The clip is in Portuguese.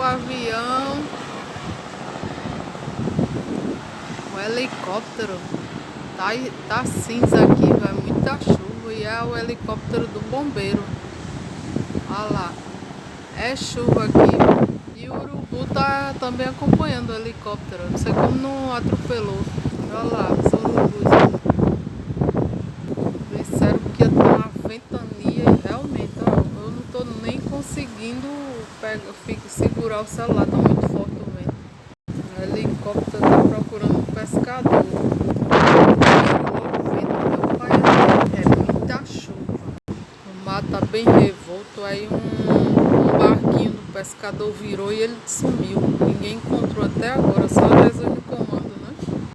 avião, o helicóptero. Tá cinza aqui, vai muita chuva e é o helicóptero do bombeiro. Olha lá, é chuva aqui e o urubu tá também acompanhando o helicóptero. Não sei como não atropelou. Olha lá, os urubus. Disseram que ia ter uma ventania e realmente, ó, eu não tô nem conseguindo segurar o celular, tá muito forte o vento. O helicóptero tá procurando um pescador. O vento, meu pai, é muita chuva. O mar tá bem revolto, aí um barquinho do pescador virou e ele sumiu. Ninguém encontrou até agora, só Deus encontrou.